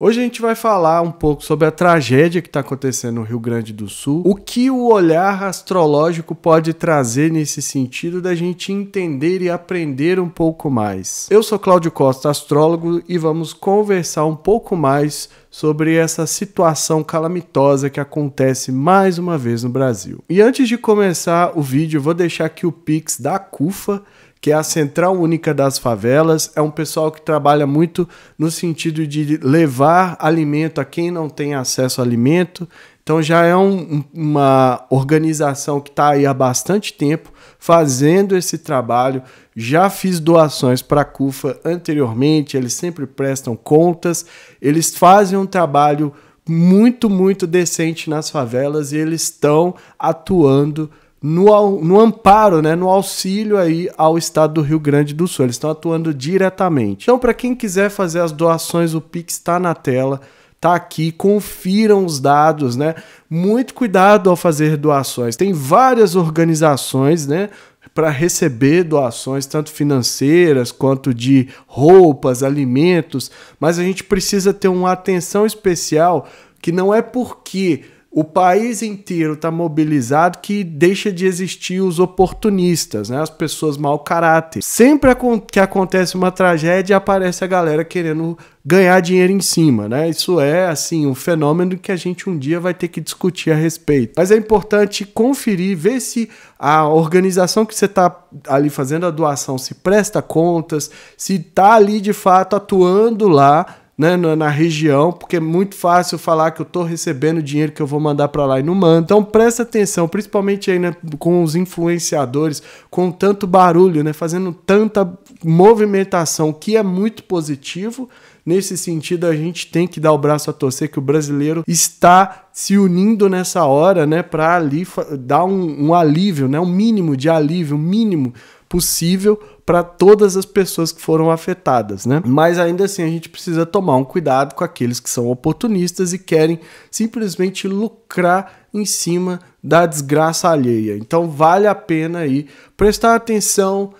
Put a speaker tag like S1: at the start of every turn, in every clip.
S1: Hoje a gente vai falar um pouco sobre a tragédia que está acontecendo no Rio Grande do Sul, o que o olhar astrológico pode trazer nesse sentido da gente entender e aprender um pouco mais. Eu sou Cláudio Costa, astrólogo, e vamos conversar um pouco mais sobre essa situação calamitosa que acontece mais uma vez no Brasil. E antes de começar o vídeo, eu vou deixar aqui o Pix da CUFA, que é a Central Única das Favelas. É um pessoal que trabalha muito no sentido de levar alimento a quem não tem acesso a alimento. Então já é uma organização que está aí há bastante tempo fazendo esse trabalho. Já fiz doações para a CUFA anteriormente, eles sempre prestam contas, eles fazem um trabalho muito decente nas favelas e eles estão atuando no amparo, né, no auxílio aí ao estado do Rio Grande do Sul. Eles estão atuando diretamente. Então, para quem quiser fazer as doações, o Pix está na tela, tá aqui, confiram os dados, né? Muito cuidado ao fazer doações. Tem várias organizações, né, para receber doações, tanto financeiras quanto de roupas, alimentos, mas a gente precisa ter uma atenção especial, que não é porque o país inteiro está mobilizado que deixa de existir os oportunistas, né? As pessoas mau caráter. Sempre que acontece uma tragédia, aparece a galera querendo ganhar dinheiro em cima, né? Isso é, assim, um fenômeno que a gente um dia vai ter que discutir a respeito. Mas é importante conferir, ver se a organização que você está ali fazendo a doação se presta contas, se está ali de fato atuando lá, né, na região, porque é muito fácil falar que eu estou recebendo dinheiro que eu vou mandar para lá e não mando. Então presta atenção, principalmente aí, né, com os influenciadores, com tanto barulho, né, fazendo tanta movimentação, que é muito positivo. Nesse sentido, a gente tem que dar o braço a torcer, que o brasileiro está se unindo nessa hora, né, para ali dar um alívio, né, um mínimo de alívio, o mínimo possível para todas as pessoas que foram afetadas, né? Mas ainda assim a gente precisa tomar um cuidado com aqueles que são oportunistas e querem simplesmente lucrar em cima da desgraça alheia. Então vale a pena aí prestar atenção,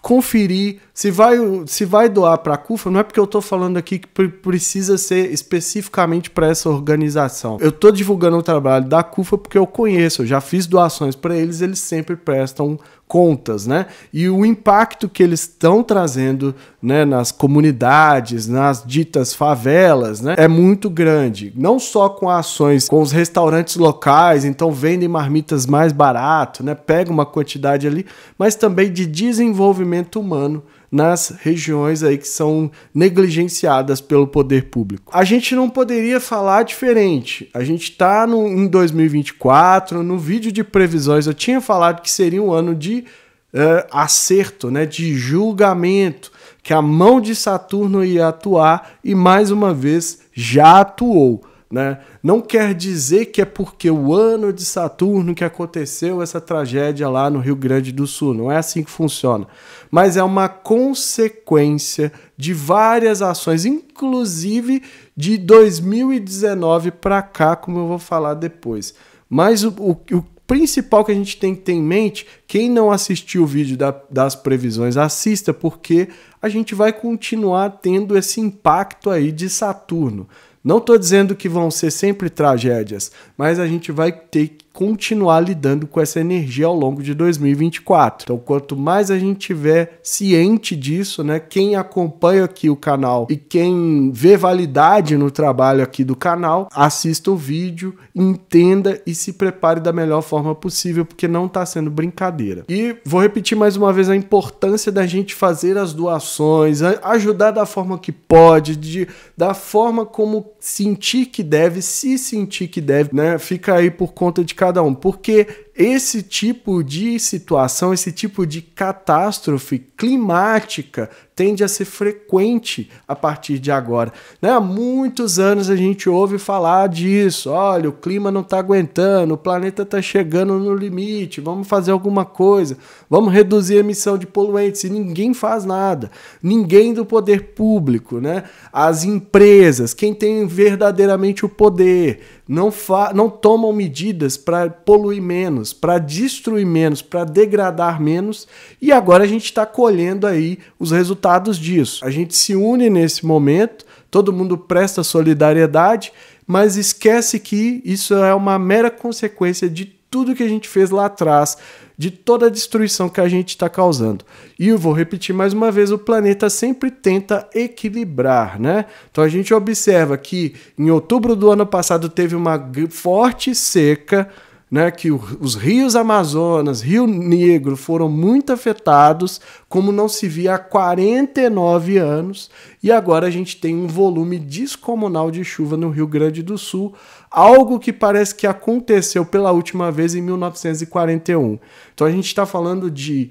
S1: conferir se vai doar para a CUFA. Não é porque eu estou falando aqui que precisa ser especificamente para essa organização. Eu estou divulgando o trabalho da CUFA porque eu conheço, eu já fiz doações para eles, eles sempre prestam contas, né? E o impacto que eles estão trazendo, né, nas comunidades, nas ditas favelas, né, é muito grande. Não só com ações com os restaurantes locais, então vendem marmitas mais barato, né, pega uma quantidade ali, mas também de desenvolvimento humano nas regiões aí que são negligenciadas pelo poder público. A gente não poderia falar diferente. A gente está em 2024, no vídeo de previsões eu tinha falado que seria um ano de acerto, né, de julgamento, que a mão de Saturno ia atuar e mais uma vez já atuou, né? Não quer dizer que é porque o ano de Saturno que aconteceu essa tragédia lá no Rio Grande do Sul. Não é assim que funciona. Mas é uma consequência de várias ações, inclusive de 2019 para cá, como eu vou falar depois. Mas o principal que a gente tem que ter em mente, quem não assistiu o vídeo das previsões, assista, porque a gente vai continuar tendo esse impacto aí de Saturno. Não estou dizendo que vão ser sempre tragédias, mas a gente vai ter que continuar lidando com essa energia ao longo de 2024. Então, quanto mais a gente tiver ciente disso, né, quem acompanha aqui o canal e quem vê validade no trabalho aqui do canal, assista o vídeo, entenda e se prepare da melhor forma possível, porque não está sendo brincadeira. E vou repetir mais uma vez a importância da gente fazer as doações, ajudar da forma que pode, da forma como sentir que deve, se sentir que deve, né? Fica aí por conta de cada um, porque esse tipo de situação, esse tipo de catástrofe climática tende a ser frequente a partir de agora, né? Há muitos anos a gente ouve falar disso. Olha, o clima não está aguentando, o planeta está chegando no limite, vamos fazer alguma coisa, vamos reduzir a emissão de poluentes, e ninguém faz nada. Ninguém do poder público, né? As empresas, quem tem verdadeiramente o poder, não tomam medidas para poluir menos, para destruir menos, para degradar menos, e agora a gente está colhendo aí os resultados disso. A gente se une nesse momento, todo mundo presta solidariedade, mas esquece que isso é uma mera consequência de tudo que a gente fez lá atrás, de toda a destruição que a gente está causando. E eu vou repetir mais uma vez, o planeta sempre tenta equilibrar, né? Então a gente observa que em outubro do ano passado teve uma forte seca, né, que os rios Amazonas, Rio Negro foram muito afetados, como não se via há 49 anos, e agora a gente tem um volume descomunal de chuva no Rio Grande do Sul, algo que parece que aconteceu pela última vez em 1941. Então a gente está falando de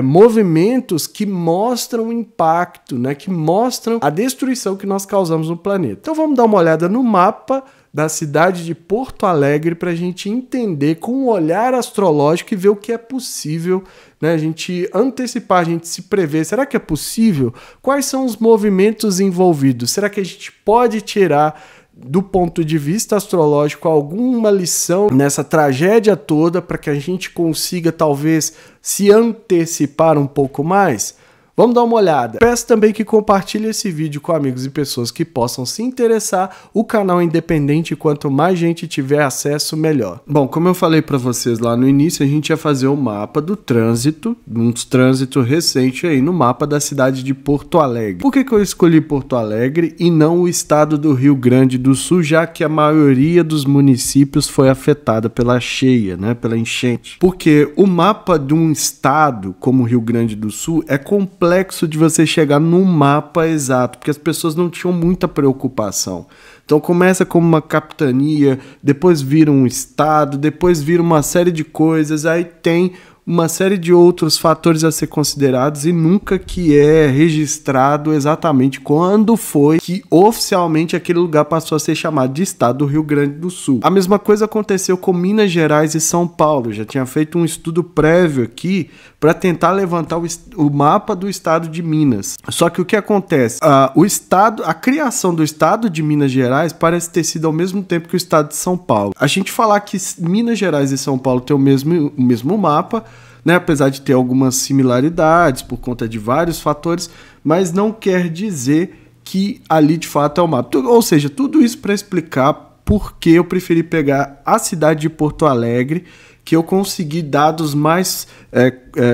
S1: movimentos que mostram o impacto, né, que mostram a destruição que nós causamos no planeta. Então vamos dar uma olhada no mapa da cidade de Porto Alegre para a gente entender com um olhar astrológico e ver o que é possível, né? A gente antecipar, a gente se prever. Será que é possível? Quais são os movimentos envolvidos? Será que a gente pode tirar, do ponto de vista astrológico, alguma lição nessa tragédia toda para que a gente consiga talvez se antecipar um pouco mais? Vamos dar uma olhada. Peço também que compartilhe esse vídeo com amigos e pessoas que possam se interessar. O canal é independente e quanto mais gente tiver acesso, melhor. Bom, como eu falei para vocês lá no início, a gente ia fazer o mapa do trânsito, um trânsito recente aí no mapa da cidade de Porto Alegre. Por que eu escolhi Porto Alegre e não o estado do Rio Grande do Sul, já que a maioria dos municípios foi afetada pela cheia, né, pela enchente? Porque o mapa de um estado como o Rio Grande do Sul é complexo de você chegar num mapa exato, porque as pessoas não tinham muita preocupação. Então começa como uma capitania, depois vira um estado, depois vira uma série de coisas, aí tem uma série de outros fatores a ser considerados e nunca que é registrado exatamente quando foi que oficialmente aquele lugar passou a ser chamado de estado do Rio Grande do Sul. A mesma coisa aconteceu com Minas Gerais e São Paulo. Eu já tinha feito um estudo prévio aqui para tentar levantar o mapa do estado de Minas. Só que o que acontece? A criação do estado de Minas Gerais parece ter sido ao mesmo tempo que o estado de São Paulo. A gente falar que Minas Gerais e São Paulo têm o mesmo mapa, né, apesar de ter algumas similaridades por conta de vários fatores, mas não quer dizer que ali de fato é o mapa. Ou seja, tudo isso para explicar por que eu preferi pegar a cidade de Porto Alegre, que eu consegui dados mais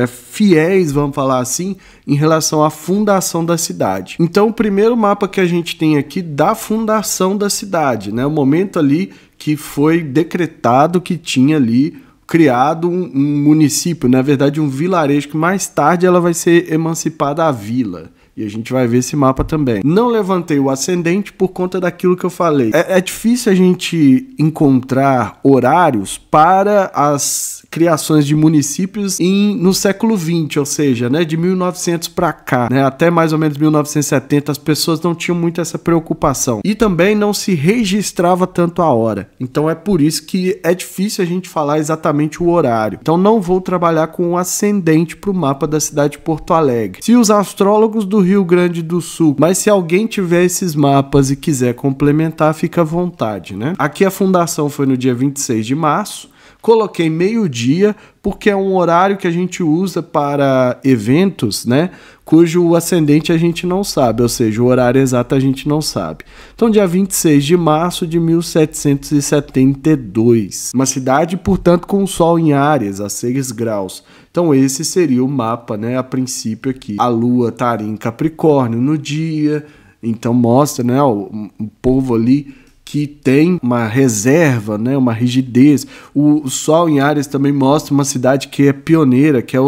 S1: fiéis, vamos falar assim, em relação à fundação da cidade. Então, o primeiro mapa que a gente tem aqui da fundação da cidade, né, o momento ali que foi decretado que tinha ali criado um município, na verdade um vilarejo, que mais tarde ela vai ser emancipada a vila. E a gente vai ver esse mapa também. Não levantei o ascendente por conta daquilo que eu falei. É difícil a gente encontrar horários para as criações de municípios no século XX, ou seja, né, de 1900 para cá, né, até mais ou menos 1970, as pessoas não tinham muito essa preocupação. E também não se registrava tanto a hora. Então é por isso que é difícil a gente falar exatamente o horário. Então não vou trabalhar com o ascendente para o mapa da cidade de Porto Alegre. Se os astrólogos do Rio Grande do Sul, mas se alguém tiver esses mapas e quiser complementar, fica à vontade, né? Aqui a fundação foi no dia 26 de março, coloquei meio-dia, porque é um horário que a gente usa para eventos, né, cujo ascendente a gente não sabe, ou seja, o horário exato a gente não sabe. Então, dia 26 de março de 1772. Uma cidade, portanto, com o Sol em Áries, a 6 graus. Então, esse seria o mapa, né, a princípio aqui. A Lua estaria em Capricórnio no dia, então mostra, né, o povo ali que tem uma reserva, né, uma rigidez. O Sol em Áries também mostra uma cidade que é pioneira, que é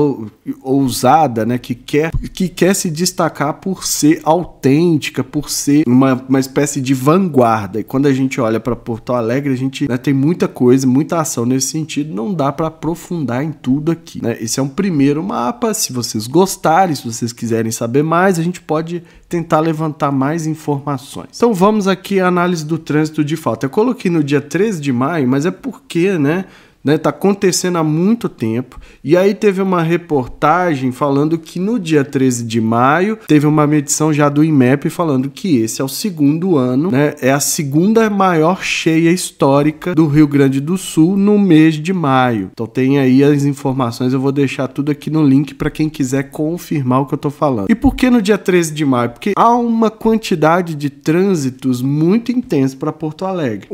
S1: ousada, né, que quer se destacar por ser autêntica, por ser uma espécie de vanguarda. E quando a gente olha para Porto Alegre, a gente, né, tem muita coisa, muita ação nesse sentido, não dá para aprofundar em tudo aqui, né? Esse é um primeiro mapa. Se vocês gostarem, se vocês quiserem saber mais, a gente pode tentar levantar mais informações. Então vamos aqui à análise do trânsito de fato. Eu coloquei no dia 13 de maio, mas é porque, né, né? Tá acontecendo há muito tempo. E aí teve uma reportagem falando que no dia 13 de maio teve uma medição já do IMEP falando que esse é o segundo ano, né? É a segunda maior cheia histórica do Rio Grande do Sul no mês de maio. Então tem aí as informações, eu vou deixar tudo aqui no link para quem quiser confirmar o que eu tô falando. E por que no dia 13 de maio? Porque há uma quantidade de trânsitos muito intenso para Porto Alegre.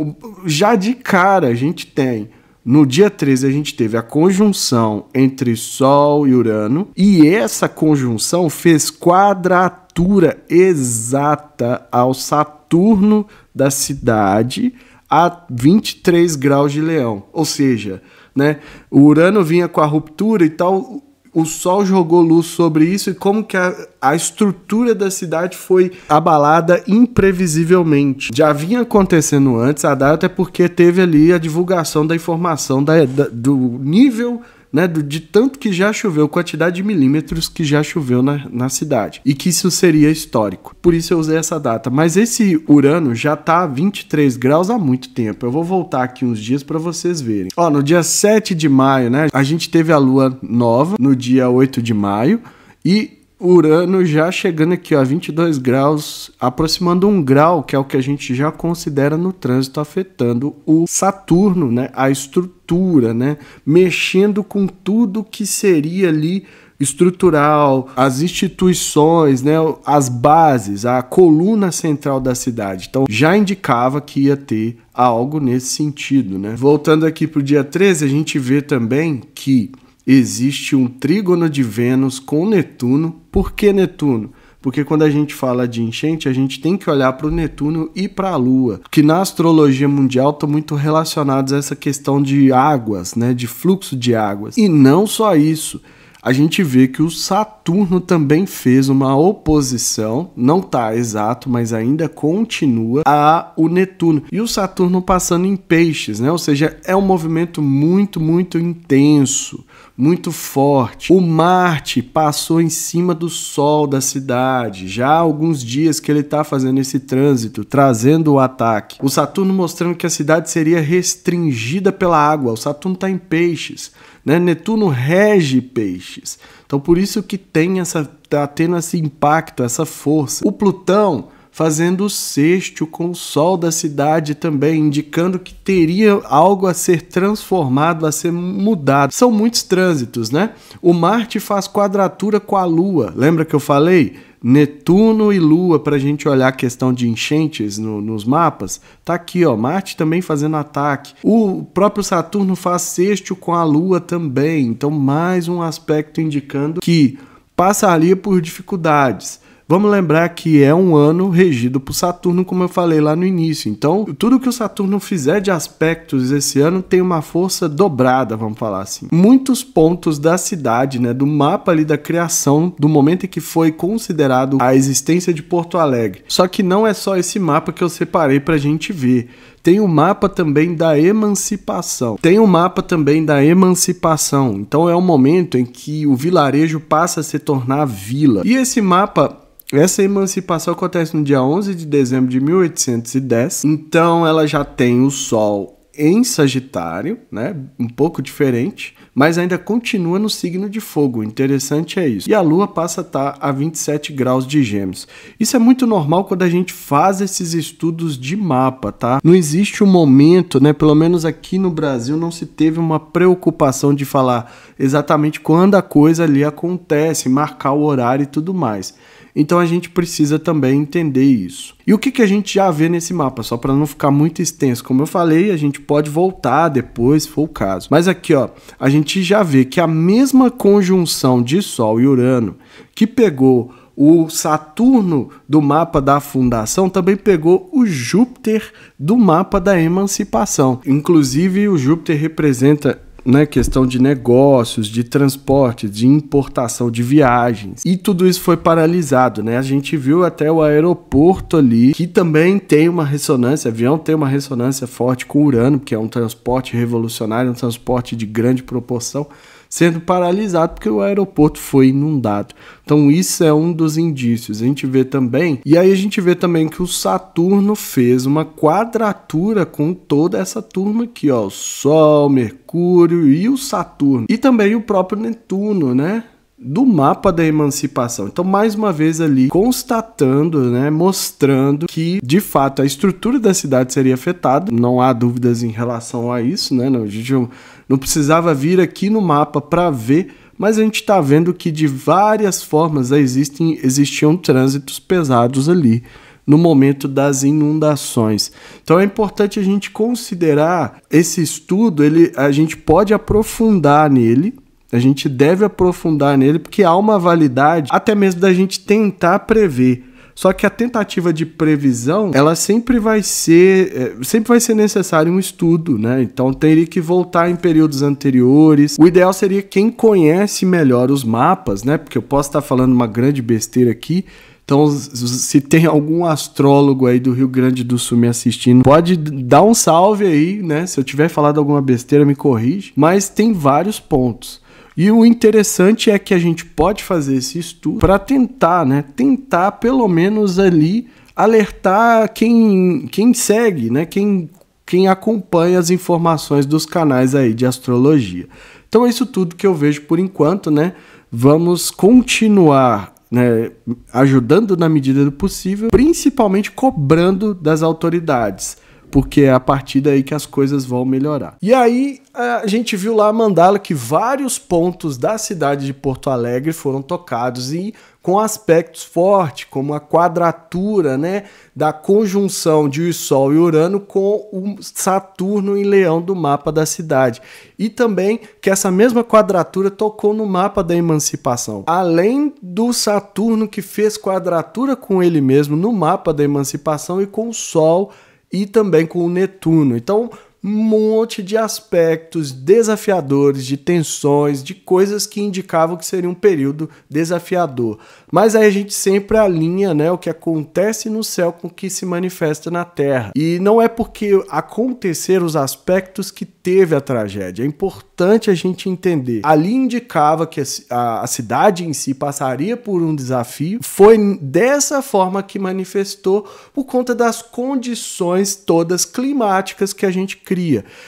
S1: Já de cara a gente tem no dia 13 a gente teve a conjunção entre Sol e Urano, e essa conjunção fez quadratura exata ao Saturno da cidade a 23 graus de Leão. Ou seja, né, o Urano vinha com a ruptura e tal, o Sol jogou luz sobre isso e como que a estrutura da cidade foi abalada imprevisivelmente. Já vinha acontecendo antes, a data é porque teve ali a divulgação da informação do nível, né, de tanto que já choveu, quantidade de milímetros que já choveu na cidade. E que isso seria histórico. Por isso eu usei essa data. Mas esse Urano já está a 23 graus há muito tempo. Eu vou voltar aqui uns dias para vocês verem. Ó, no dia 7 de maio, né, a gente teve a lua nova, no dia 8 de maio, e Urano já chegando aqui, ó, a 22 graus, aproximando 1 grau, que é o que a gente já considera no trânsito, afetando o Saturno, né, a estrutura, né, mexendo com tudo que seria ali estrutural, as instituições, né, as bases, a coluna central da cidade. Então já indicava que ia ter algo nesse sentido, né. Voltando aqui para o dia 13, a gente vê também que existe um trígono de Vênus com Netuno. Por que Netuno? Porque quando a gente fala de enchente, a gente tem que olhar para o Netuno e para a Lua, que na astrologia mundial estão muito relacionados a essa questão de águas, né, de fluxo de águas. E não só isso, a gente vê que o Saturno também fez uma oposição, não está exato, mas ainda continua, a o Netuno. E o Saturno passando em peixes, né? Ou seja, é um movimento muito, muito intenso, muito forte. O Marte passou em cima do Sol da cidade, já há alguns dias que ele está fazendo esse trânsito, trazendo o ataque. O Saturno mostrando que a cidade seria restringida pela água. O Saturno está em peixes, né? Netuno rege peixes. Então por isso que tá tendo esse impacto, essa força. O Plutão fazendo o sexto com o Sol da cidade também, indicando que teria algo a ser transformado, a ser mudado. São muitos trânsitos, né? O Marte faz quadratura com a Lua. Lembra que eu falei? Netuno e Lua, para a gente olhar a questão de enchentes nos mapas, tá aqui, ó, Marte também fazendo ataque. O próprio Saturno faz sexto com a Lua também, então mais um aspecto indicando que passaria por dificuldades. Vamos lembrar que é um ano regido por Saturno, como eu falei lá no início. Então, tudo que o Saturno fizer de aspectos esse ano tem uma força dobrada, vamos falar assim. Muitos pontos da cidade, né, do mapa ali da criação, do momento em que foi considerado a existência de Porto Alegre. Só que não é só esse mapa que eu separei pra gente ver. Tem o mapa também da emancipação. Então é um momento em que o vilarejo passa a se tornar vila. E esse mapa, essa emancipação acontece no dia 11 de dezembro de 1810. Então ela já tem o Sol em Sagitário, né? Um pouco diferente, mas ainda continua no signo de fogo. O interessante é isso. E a Lua passa a estar a 27 graus de Gêmeos. Isso é muito normal quando a gente faz esses estudos de mapa, tá? Não existe um momento, né? Pelo menos aqui no Brasil não se teve uma preocupação de falar exatamente quando a coisa ali acontece, marcar o horário e tudo mais. Então a gente precisa também entender isso. E o que a gente já vê nesse mapa? Só para não ficar muito extenso, como eu falei, a gente pode voltar depois, se for o caso. Mas aqui, ó, a gente já vê que a mesma conjunção de Sol e Urano que pegou o Saturno do mapa da fundação também pegou o Júpiter do mapa da emancipação. Inclusive o Júpiter representa, né, questão de negócios, de transporte, de importação, de viagens. E tudo isso foi paralisado, né? A gente viu até o aeroporto ali, que também tem uma ressonância, avião tem uma ressonância forte com Urano, que é um transporte revolucionário, um transporte de grande proporção. sendo paralisado porque o aeroporto foi inundado. Então isso é um dos indícios. A gente vê também, e aí a gente vê também que o Saturno fez uma quadratura com toda essa turma aqui, ó, o Sol, Mercúrio e o Saturno. E também o próprio Netuno, né? Do mapa da emancipação. Então, mais uma vez ali, constatando, né, mostrando que, de fato, a estrutura da cidade seria afetada. Não há dúvidas em relação a isso, né? A gente não precisava vir aqui no mapa para ver, mas a gente está vendo que, de várias formas, existiam trânsitos pesados ali no momento das inundações. Então é importante a gente considerar esse estudo, a gente pode aprofundar nele, a gente deve aprofundar nele, porque há uma validade até mesmo da gente tentar prever. Só que a tentativa de previsão, ela sempre vai ser necessário um estudo, né? Então teria que voltar em períodos anteriores. O ideal seria quem conhece melhor os mapas, né? Porque eu posso estar falando uma grande besteira aqui. Então, se tem algum astrólogo aí do Rio Grande do Sul me assistindo, pode dar um salve aí, né? Se eu tiver falado alguma besteira, me corrige. Mas tem vários pontos. E o interessante é que a gente pode fazer esse estudo para tentar, né? Tentar pelo menos ali alertar quem segue, né? Quem acompanha as informações dos canais aí de astrologia. Então é isso tudo que eu vejo por enquanto, né? Vamos continuar, né, ajudando na medida do possível, principalmente cobrando das autoridades, porque é a partir daí que as coisas vão melhorar. E aí a gente viu lá a mandala que vários pontos da cidade de Porto Alegre foram tocados e com aspectos fortes, como a quadratura, né, da conjunção de Sol e Urano com o Saturno em Leão do mapa da cidade. E também que essa mesma quadratura tocou no mapa da emancipação. Além do Saturno que fez quadratura com ele mesmo no mapa da emancipação e com o Sol e também com o Netuno. Então, um monte de aspectos desafiadores, de tensões, de coisas que indicavam que seria um período desafiador. Mas aí a gente sempre alinha, né, o que acontece no céu com o que se manifesta na Terra. E não é porque aconteceram os aspectos que teve a tragédia. É importante a gente entender. Ali indicava que a cidade em si passaria por um desafio. Foi dessa forma que manifestou por conta das condições todas climáticas que a gente cria.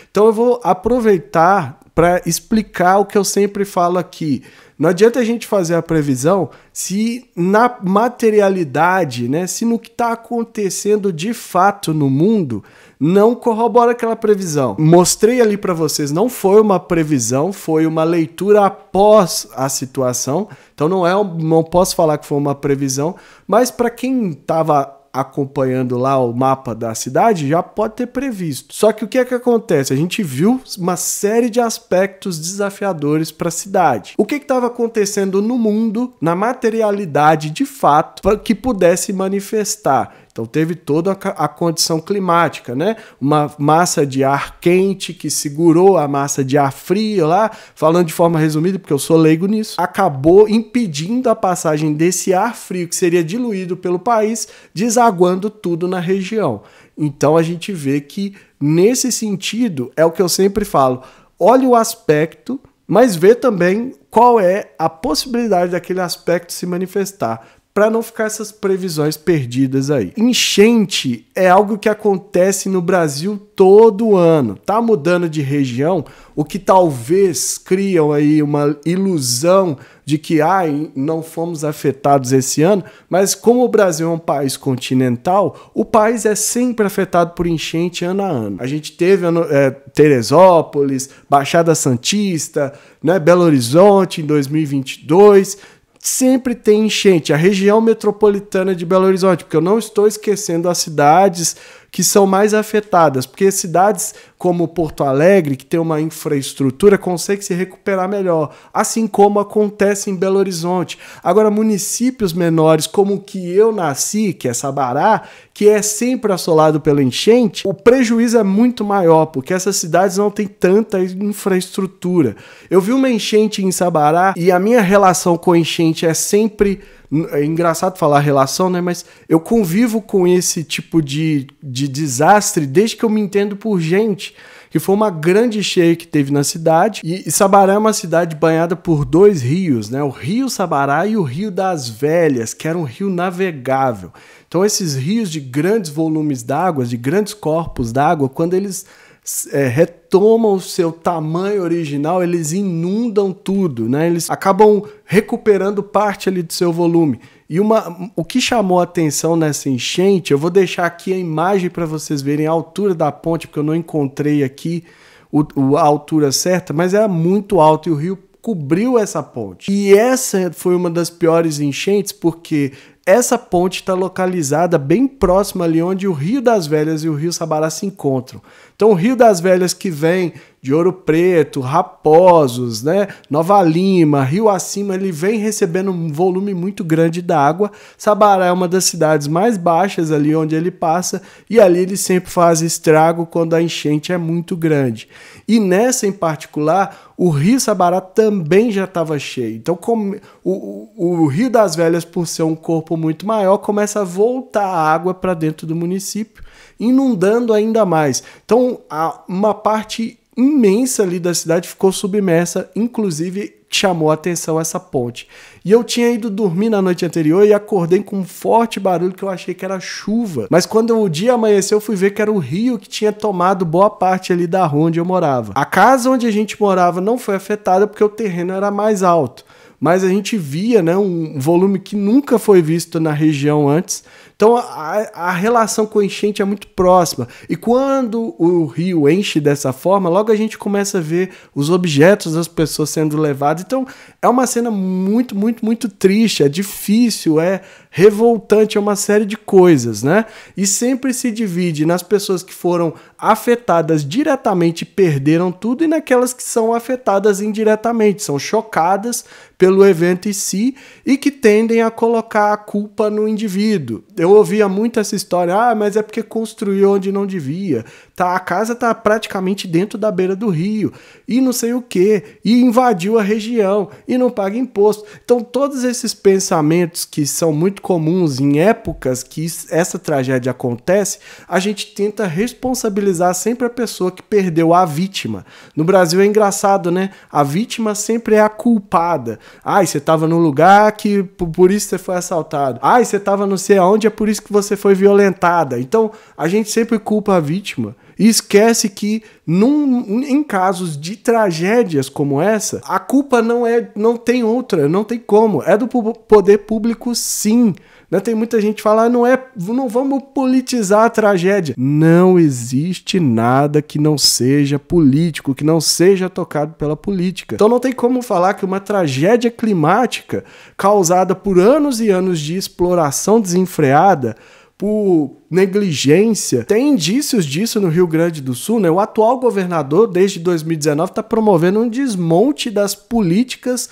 S1: Então eu vou aproveitar para explicar o que eu sempre falo aqui. Não adianta a gente fazer a previsão se na materialidade, né, se no que está acontecendo de fato no mundo não corrobora aquela previsão. Mostrei ali para vocês, não foi uma previsão, foi uma leitura após a situação. Então não posso falar que foi uma previsão, mas para quem estava acompanhando lá o mapa da cidade, já pode ter previsto. Só que o que é que acontece? A gente viu uma série de aspectos desafiadores para a cidade. O que estava acontecendo no mundo, na materialidade de fato, para que pudesse manifestar? Então teve toda a condição climática, né? Uma massa de ar quente que segurou a massa de ar frio lá, falando de forma resumida, porque eu sou leigo nisso, acabou impedindo a passagem desse ar frio que seria diluído pelo país, desaguando tudo na região. Então a gente vê que nesse sentido, é o que eu sempre falo, olha o aspecto, mas vê também qual é a possibilidade daquele aspecto se manifestar, para não ficar essas previsões perdidas aí. Enchente é algo que acontece no Brasil todo ano. Tá mudando de região, o que talvez criam aí uma ilusão de que não fomos afetados esse ano, mas como o Brasil é um país continental, o país é sempre afetado por enchente ano a ano. A gente teve Teresópolis, Baixada Santista, né, Belo Horizonte em 2022, sempre tem enchente, a região metropolitana de Belo Horizonte, porque eu não estou esquecendo as cidades que são mais afetadas, porque cidades como Porto Alegre, que tem uma infraestrutura, conseguem se recuperar melhor, assim como acontece em Belo Horizonte. Agora, municípios menores como o que eu nasci, que é Sabará, que é sempre assolado pela enchente, o prejuízo é muito maior, porque essas cidades não têm tanta infraestrutura. Eu vi uma enchente em Sabará e a minha relação com enchente é sempre... É engraçado falar relação, né? Mas eu convivo com esse tipo de desastre desde que eu me entendo por gente. que foi uma grande cheia que teve na cidade. E Sabará é uma cidade banhada por 2 rios, né? O Rio Sabará e o Rio das Velhas, que era um rio navegável. Então esses rios de grandes volumes d'água, de grandes corpos d'água, quando eles retomam o seu tamanho original, eles inundam tudo, né? Eles acabam recuperando parte ali do seu volume. E o que chamou a atenção nessa enchente, eu vou deixar aqui a imagem para vocês verem a altura da ponte, porque eu não encontrei aqui a altura certa, mas era muito alto e o rio cobriu essa ponte. E essa foi uma das piores enchentes, porque essa ponte está localizada bem próxima ali onde o Rio das Velhas e o Rio Sabará se encontram. Então o Rio das Velhas, que vem de Ouro Preto, Raposos, né, Nova Lima, Rio acima, ele vem recebendo um volume muito grande d'água. Sabará é uma das cidades mais baixas ali onde ele passa, e ali ele sempre faz estrago quando a enchente é muito grande. E nessa em particular, o Rio Sabará também já estava cheio. Então o Rio das Velhas, por ser um corpo muito maior, começa a voltar a água para dentro do município, inundando ainda mais. Então uma parte imensa ali da cidade ficou submersa, inclusive chamou a atenção essa ponte. E eu tinha ido dormir na noite anterior e acordei com um forte barulho que eu achei que era chuva. Mas quando o dia amanheceu, eu fui ver que era o rio que tinha tomado boa parte ali da rua onde eu morava. A casa onde a gente morava não foi afetada porque o terreno era mais alto. Mas a gente via, né, um volume que nunca foi visto na região antes. Então a relação com a enchente é muito próxima. E quando o rio enche dessa forma, logo a gente começa a ver os objetos das pessoas sendo levados. Então é uma cena muito, muito, muito triste, é difícil, é revoltante, é uma série de coisas, né? E sempre se divide nas pessoas que foram afetadas diretamente e perderam tudo, e naquelas que são afetadas indiretamente, são chocadas pelo evento em si e que tendem a colocar a culpa no indivíduo. Eu ouvia muito essa história, mas é porque construiu onde não devia, tá, a casa tá praticamente dentro da beira do rio, e não sei o que, e invadiu a região, e não paga imposto. Então todos esses pensamentos que são muito comuns em épocas que essa tragédia acontece, a gente tenta responsabilizar sempre a pessoa que perdeu, a vítima. No Brasil é engraçado, né? A vítima sempre é a culpada. Você estava num lugar que por isso você foi assaltado. Você estava não sei aonde, é por isso que você foi violentada. Então a gente sempre culpa a vítima e esquece que em casos de tragédias como essa, a culpa não tem outra, não tem como. É do poder público, sim. Né? Tem muita gente que fala, não vamos politizar a tragédia. Não existe nada que não seja político, que não seja tocado pela política. Então não tem como falar que uma tragédia climática causada por anos e anos de exploração desenfreada, por negligência. Tem indícios disso no Rio Grande do Sul, né? O atual governador, desde 2019, está promovendo um desmonte das políticas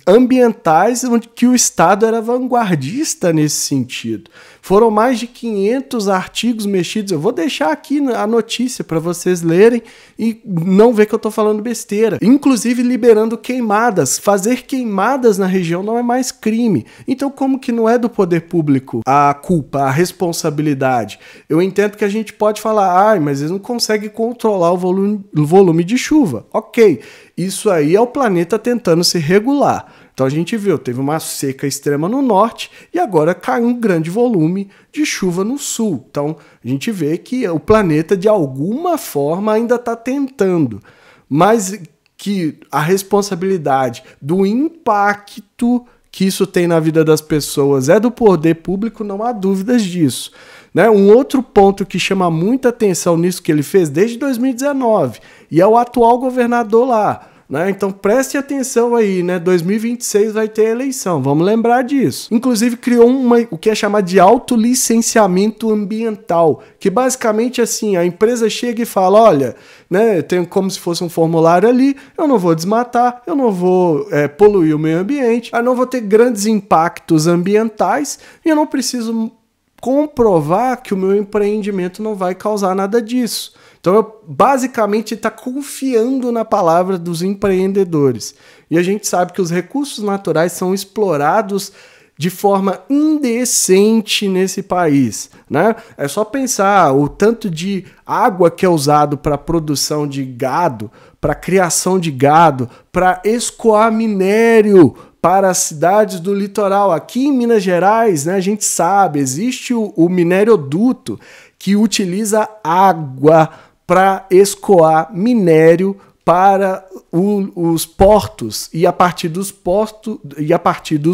S1: ambientais, onde que o Estado era vanguardista nesse sentido. Foram mais de 500 artigos mexidos. Eu vou deixar aqui a notícia para vocês lerem e não ver que eu estou falando besteira. Inclusive liberando queimadas. Fazer queimadas na região não é mais crime. Então como que não é do poder público a culpa, a responsabilidade? Eu entendo que a gente pode falar, mas eles não conseguem controlar o volume de chuva. Ok, isso aí é o planeta tentando se regular. Então a gente viu, teve uma seca extrema no norte e agora caiu um grande volume de chuva no sul. Então a gente vê que o planeta de alguma forma ainda está tentando, mas que a responsabilidade do impacto que isso tem na vida das pessoas é do poder público, não há dúvidas disso. Né? Um outro ponto que chama muita atenção nisso que ele fez desde 2019 e é o atual governador lá. Né? Então preste atenção aí, né? 2026 vai ter eleição, vamos lembrar disso. Inclusive criou o que é chamado de autolicenciamento ambiental, que basicamente assim, a empresa chega e fala, olha, né, tem como se fosse um formulário ali, eu não vou desmatar, eu não vou poluir o meio ambiente, eu não vou ter grandes impactos ambientais e eu não preciso comprovar que o meu empreendimento não vai causar nada disso. Então, basicamente, está confiando na palavra dos empreendedores. E a gente sabe que os recursos naturais são explorados de forma indecente nesse país, né? É só pensar o tanto de água que é usado para produção de gado, para criação de gado, para escoar minério para as cidades do litoral. Aqui em Minas Gerais, né, a gente sabe, existe o minérioduto que utiliza água para escoar minério para os portos e a partir dos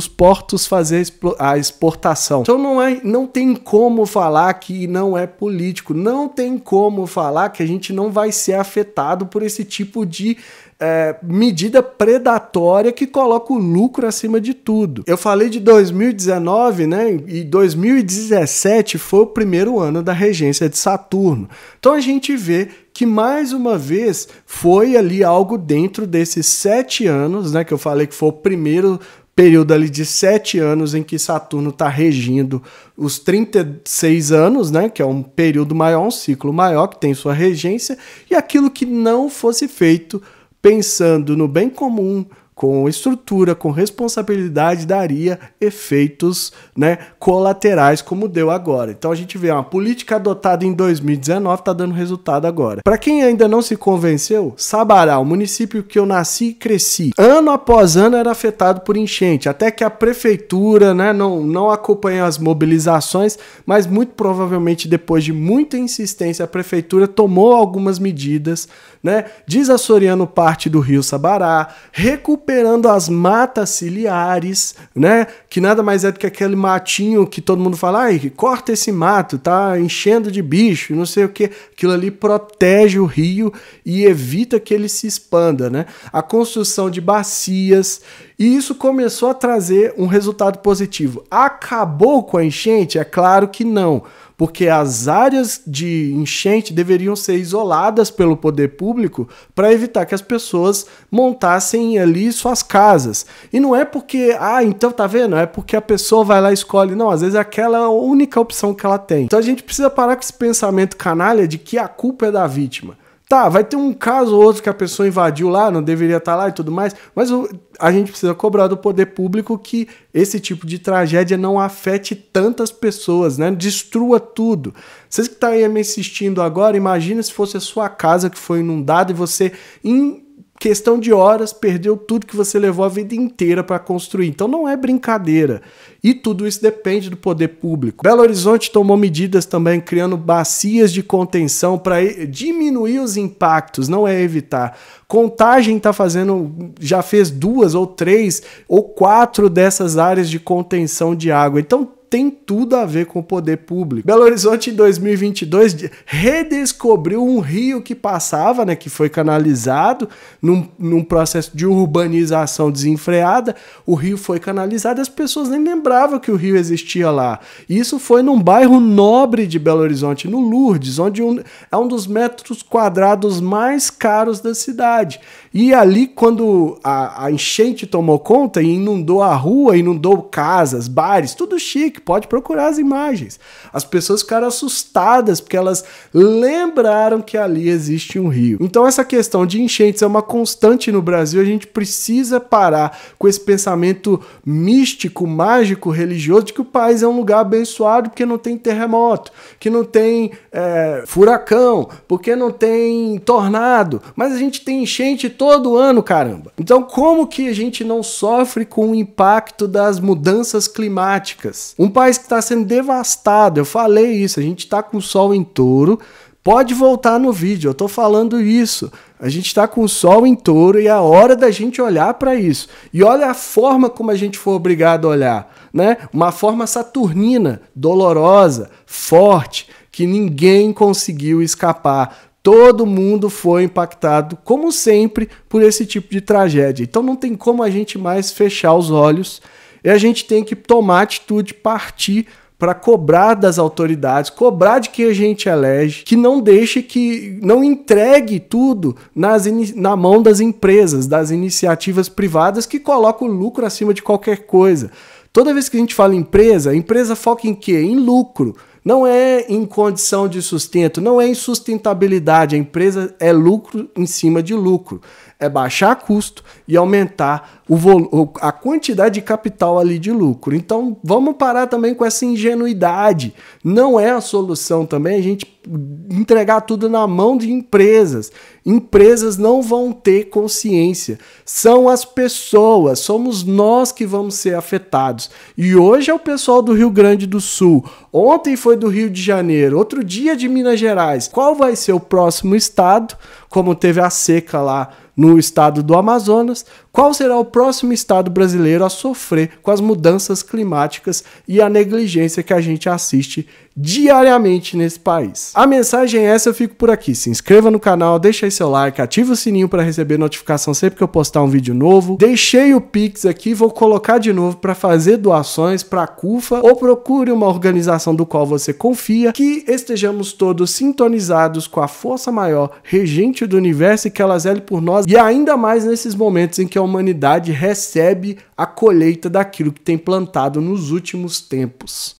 S1: portos fazer a exportação. Então não tem como falar que não é político, não tem como falar que a gente não vai ser afetado por esse tipo de medida predatória que coloca o lucro acima de tudo. Eu falei de 2019, né? E 2017 foi o primeiro ano da regência de Saturno. Então a gente vê que mais uma vez foi ali algo dentro desses 7 anos, né? Que eu falei que foi o primeiro período ali de 7 anos em que Saturno está regindo os 36 anos, né? Que é um período maior, um ciclo maior, que tem sua regência, e aquilo que não fosse feito pensando no bem comum, com estrutura, com responsabilidade, daria efeitos, né, colaterais, como deu agora. Então a gente vê uma política adotada em 2019 está dando resultado agora. Para quem ainda não se convenceu, Sabará, o município que eu nasci e cresci, ano após ano era afetado por enchente, até que a prefeitura, né, não acompanha as mobilizações, mas muito provavelmente depois de muita insistência a prefeitura tomou algumas medidas, né, desassoreando parte do rio Sabará, recuperando as matas ciliares, né, que nada mais é do que aquele matinho que todo mundo fala, ai, corta esse mato, tá enchendo de bicho, não sei o que, aquilo ali protege o rio e evita que ele se expanda, né, a construção de bacias, e isso começou a trazer um resultado positivo. Acabou com a enchente? É claro que não, porque as áreas de enchente deveriam ser isoladas pelo poder público para evitar que as pessoas montassem ali suas casas. E não é porque, então tá vendo? É porque a pessoa vai lá e escolhe. Não, às vezes é aquela única opção que ela tem. Então a gente precisa parar com esse pensamento canalha de que a culpa é da vítima. Tá, vai ter um caso ou outro que a pessoa invadiu lá, não deveria estar lá e tudo mais, mas a gente precisa cobrar do poder público que esse tipo de tragédia não afete tantas pessoas, né? Destrua tudo. Vocês que estão aí me assistindo agora, imagina se fosse a sua casa que foi inundada e você, em questão de horas, perdeu tudo que você levou a vida inteira para construir. Então não é brincadeira. E tudo isso depende do poder público. Belo Horizonte tomou medidas também, criando bacias de contenção para diminuir os impactos, não é evitar. Contagem já fez 2 ou 3 ou 4 dessas áreas de contenção de água. Então tem tudo a ver com o poder público. Belo Horizonte, em 2022, redescobriu um rio que passava, né, que foi canalizado num processo de urbanização desenfreada. O rio foi canalizado, as pessoas nem lembravam que o rio existia lá. Isso foi num bairro nobre de Belo Horizonte, no Lourdes, onde é um dos metros quadrados mais caros da cidade. E ali, quando a enchente tomou conta e inundou a rua, inundou casas, bares, tudo chique, pode procurar as imagens. As pessoas ficaram assustadas porque elas lembraram que ali existe um rio. Então essa questão de enchentes é uma constante no Brasil, a gente precisa parar com esse pensamento místico, mágico, religioso de que o país é um lugar abençoado porque não tem terremoto, que não tem furacão, porque não tem tornado, mas a gente tem enchente todo ano, caramba. Então como que a gente não sofre com o impacto das mudanças climáticas? Um país que está sendo devastado, eu falei isso, a gente está com o sol em touro, pode voltar no vídeo, eu tô falando isso. A gente está com o sol em touro e é a hora da gente olhar para isso. E olha a forma como a gente foi obrigado a olhar, né? Uma forma saturnina, dolorosa, forte, que ninguém conseguiu escapar. Todo mundo foi impactado, como sempre, por esse tipo de tragédia. Então não tem como a gente mais fechar os olhos e a gente tem que tomar atitude, partir para cobrar das autoridades, cobrar de quem a gente elege, que não deixe não entregue tudo na mão das empresas, das iniciativas privadas que colocam o lucro acima de qualquer coisa. Toda vez que a gente fala empresa, a empresa foca em quê? Em lucro. Não é em condição de sustento, não é em sustentabilidade. A empresa é lucro em cima de lucro. é baixar custo e aumentar a quantidade de capital ali de lucro. Então vamos parar também com essa ingenuidade. Não é a solução também a gente entregar tudo na mão de empresas. Empresas não vão ter consciência. São as pessoas, somos nós que vamos ser afetados. E hoje é o pessoal do Rio Grande do Sul. Ontem foi do Rio de Janeiro, outro dia de Minas Gerais. Qual vai ser o próximo estado? Como teve a seca lá no estado do Amazonas, qual será o próximo estado brasileiro a sofrer com as mudanças climáticas e a negligência que a gente assiste diariamente nesse país? A mensagem é essa, eu fico por aqui. Se inscreva no canal, deixa aí seu like, ativa o sininho para receber notificação sempre que eu postar um vídeo novo. Deixei o Pix aqui, vou colocar de novo para fazer doações para a CUFA ou procure uma organização do qual você confia, que estejamos todos sintonizados com a força maior, regente do universo, e que ela zele por nós, e ainda mais nesses momentos em que a humanidade recebe a colheita daquilo que tem plantado nos últimos tempos.